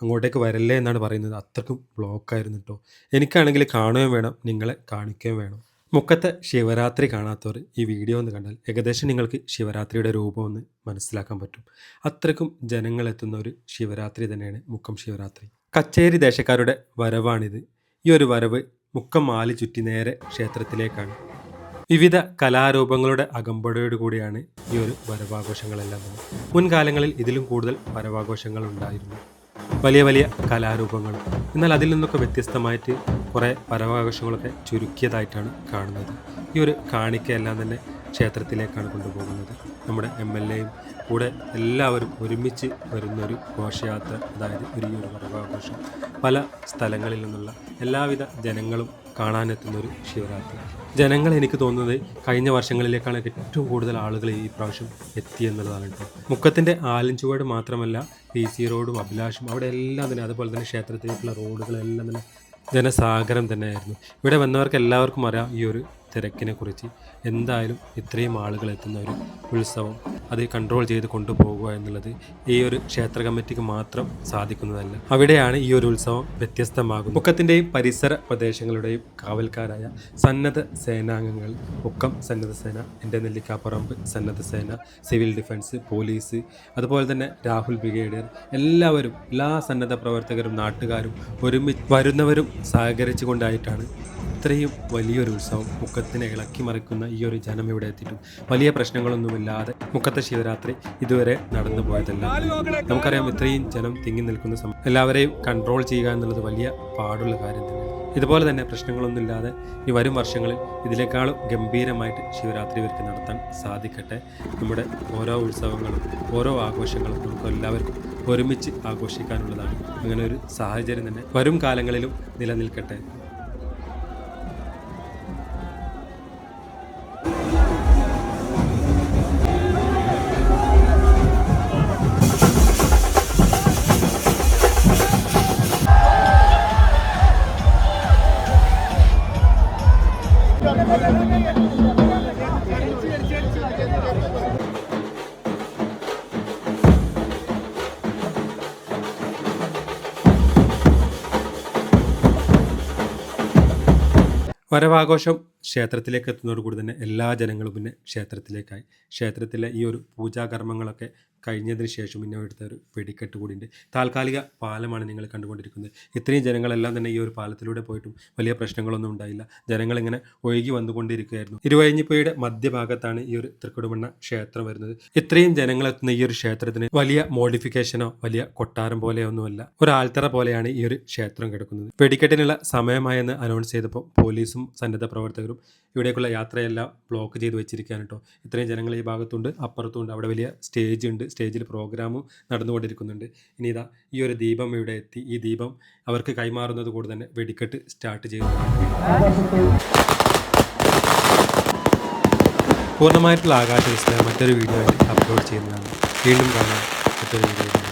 അങ്ങോട്ടേക്ക് വരല്ലേ എന്നാണ് പറയുന്നത്. അത്രക്കും ബ്ലോക്കായിരുന്നു കേട്ടോ. എനിക്കാണെങ്കിൽ കാണുകയും വേണം, നിങ്ങളെ കാണിക്കുകയും വേണം. മുക്കത്തെ ശിവരാത്രി കാണാത്തവർ ഈ വീഡിയോ ഒന്ന് കണ്ടാൽ ഏകദേശം നിങ്ങൾക്ക് ശിവരാത്രിയുടെ രൂപം ഒന്ന് മനസ്സിലാക്കാൻ പറ്റും. അത്രക്കും ജനങ്ങളെത്തുന്ന ഒരു ശിവരാത്രി തന്നെയാണ് മുക്കം ശിവരാത്രി. കച്ചേരി ദേശക്കാരുടെ വരവാണിത്. ഈ ഒരു വരവ് മുക്കം മാലി ചുറ്റി നേരെ ക്ഷേത്രത്തിലേക്കാണ്. വിവിധ കലാരൂപങ്ങളുടെ അകമ്പടിയോടു കൂടിയാണ് ഈ ഒരു വരവാഘോഷങ്ങളെല്ലാം തന്നെ. മുൻകാലങ്ങളിൽ ഇതിലും കൂടുതൽ വരവാഘോഷങ്ങൾ ഉണ്ടായിരുന്നു, വലിയ വലിയ കലാരൂപങ്ങളും. എന്നാൽ അതിൽ നിന്നൊക്കെ വ്യത്യസ്തമായിട്ട് കുറേ വരവാഘോഷങ്ങളൊക്കെ ചുരുക്കിയതായിട്ടാണ് കാണുന്നത്. ഈ ഒരു കാണിക്കയെല്ലാം തന്നെ ക്ഷേത്രത്തിലേക്കാണ് കൊണ്ടുപോകുന്നത്. നമ്മുടെ MLA യും കൂടെ എല്ലാവരും ഒരുമിച്ച് വരുന്നൊരു ഘോഷയാത്ര, അതായത് ഒരു വരവാഘോഷം. പല സ്ഥലങ്ങളിൽ നിന്നുള്ള എല്ലാവിധ ജനങ്ങളും കാണാനെത്തുന്നൊരു ശിവരാത്രി. ജനങ്ങൾ എനിക്ക് തോന്നുന്നത് കഴിഞ്ഞ വർഷങ്ങളിലേക്കാണ് ഏറ്റവും കൂടുതൽ ആളുകൾ ഈ പ്രാവശ്യം എത്തിയെന്നുള്ളതാണ് കേട്ടോ. മുക്കത്തിൻ്റെ ആലഞ്ചുവട് മാത്രമല്ല, PC റോഡും അഭിലാഷും അവിടെ എല്ലാം തന്നെ, അതുപോലെ തന്നെ ക്ഷേത്രത്തിലേക്കുള്ള റോഡുകളെല്ലാം തന്നെ ജനസാഗരം തന്നെയായിരുന്നു. ഇവിടെ വന്നവർക്ക് എല്ലാവർക്കും അറിയാം ഈ ഒരു തിരക്കിനെ കുറിച്ച്. എന്തായാലും ഇത്രയും ആളുകൾ എത്തുന്ന ഒരു ഉത്സവം അത് കൺട്രോൾ ചെയ്ത് കൊണ്ടുപോകുക എന്നുള്ളത് ഈ ഒരു ക്ഷേത്ര കമ്മിറ്റിക്ക് മാത്രം സാധിക്കുന്നതല്ല. അവിടെയാണ് ഈ ഒരു ഉത്സവം വ്യത്യസ്തമാകുന്നത്. മുക്കത്തിൻ്റെയും പരിസര പ്രദേശങ്ങളുടെയും കാവൽക്കാരായ സന്നദ്ധ സേനാംഗങ്ങൾ, മുക്കം സന്നദ്ധ സേന, എൻ്റെ നെല്ലിക്കാപ്പറമ്പ് സന്നദ്ധ സേന, സിവിൽ ഡിഫൻസ്, പോലീസ്, അതുപോലെ തന്നെ രാഹുൽ ബ്രിഗേഡിയർ, എല്ലാവരും, എല്ലാ സന്നദ്ധ പ്രവർത്തകരും നാട്ടുകാരും ഒരുമിച്ച് വരുന്നവരും സഹകരിച്ചു കൊണ്ടായിട്ടാണ് ഇത്രയും വലിയൊരു ഉത്സവം മുക്കത്തിനെ ഇളക്കി മറിക്കുന്ന ഈ ഒരു ജനം ഇവിടെ എത്തിയിട്ടും വലിയ പ്രശ്നങ്ങളൊന്നുമില്ലാതെ മുക്കത്തെ ശിവരാത്രി ഇതുവരെ നടന്നു പോയതല്ല. നമുക്കറിയാം, ഇത്രയും ജനം തിങ്ങി നിൽക്കുന്ന എല്ലാവരെയും കൺട്രോൾ ചെയ്യുക എന്നുള്ളത് വലിയ പാടുള്ള കാര്യം തന്നെ. ഇതുപോലെ തന്നെ പ്രശ്നങ്ങളൊന്നുമില്ലാതെ ഈ വരും വർഷങ്ങളിൽ ഇതിനേക്കാളും ഗംഭീരമായിട്ട് ശിവരാത്രി ഇവർക്ക് നടത്താൻ സാധിക്കട്ടെ. നമ്മുടെ ഓരോ ഉത്സവങ്ങളും ഓരോ ആഘോഷങ്ങളും നമുക്ക് എല്ലാവർക്കും ഒരുമിച്ച് ആഘോഷിക്കാനുള്ളതാണ്. അങ്ങനെ ഒരു സാഹചര്യം തന്നെ വരും കാലങ്ങളിലും നിലനിൽക്കട്ടെ. വരവാഘോഷം ക്ഷേത്രത്തിലേക്ക് എത്തുന്നതോടുകൂടി തന്നെ എല്ലാ ജനങ്ങളും പിന്നെ ക്ഷേത്രത്തിലേക്കായി. ക്ഷേത്രത്തിലെ ഈ ഒരു പൂജാകർമ്മങ്ങളൊക്കെ കഴിഞ്ഞതിന് ശേഷം പിന്നെ എടുത്ത ഒരു വെടിക്കെട്ട് കൂടിയുണ്ട്. താൽക്കാലിക പാലമാണ് നിങ്ങൾ കണ്ടുകൊണ്ടിരിക്കുന്നത്. ഇത്രയും ജനങ്ങളെല്ലാം തന്നെ ഈ ഒരു പാലത്തിലൂടെ പോയിട്ടും വലിയ പ്രശ്നങ്ങളൊന്നും ഉണ്ടായില്ല. ജനങ്ങളിങ്ങനെ ഒഴുകി വന്നുകൊണ്ടിരിക്കുകയായിരുന്നു. ഇരുവഴിഞ്ഞിപ്പുഴയുടെ മധ്യഭാഗത്താണ് ഈ ഒരു തൃക്കുടുമണ്ണ ക്ഷേത്രം വരുന്നത്. ഇത്രയും ജനങ്ങളെത്തുന്ന ഈ ഒരു ക്ഷേത്രത്തിന് വലിയ മോഡിഫിക്കേഷനോ വലിയ കൊട്ടാരം പോലെയൊന്നുമല്ല, ഒരു ആൽത്തറ പോലെയാണ് ഈ ഒരു ക്ഷേത്രം കിടക്കുന്നത്. വെടിക്കെട്ടിനുള്ള സമയമായെന്ന് അനൗൺസ് ചെയ്തപ്പോൾ പോലീസും സന്നദ്ധ പ്രവർത്തകരും ഇവിടേക്കുള്ള യാത്രയെല്ലാം ബ്ലോക്ക് ചെയ്ത് വെച്ചിരിക്കുകയാണ് കേട്ടോ. ഇത്രയും ജനങ്ങൾ ഈ ഭാഗത്തുണ്ട്, അപ്പുറത്തുണ്ട്. അവിടെ വലിയ സ്റ്റേജ് ഉണ്ട്, സ്റ്റേജിൽ പ്രോഗ്രാമും നടന്നുകൊണ്ടിരിക്കുന്നുണ്ട്. ഇനി ഇതാ ഈ ഒരു ദീപം ഇവിടെ എത്തി. ഈ ദീപം അവർക്ക് കൈമാറുന്നത് കൂടെ തന്നെ വെടിക്കെട്ട് സ്റ്റാർട്ട് ചെയ്തു. പൂർണ്ണമായിട്ടുള്ള ആകാശ വിസ്മയം മറ്റൊരു വീഡിയോ ആയിട്ട് അപ്ലോഡ് ചെയ്യുന്നതാണ്. വീണ്ടും കാണാം മറ്റൊരു വീഡിയോ.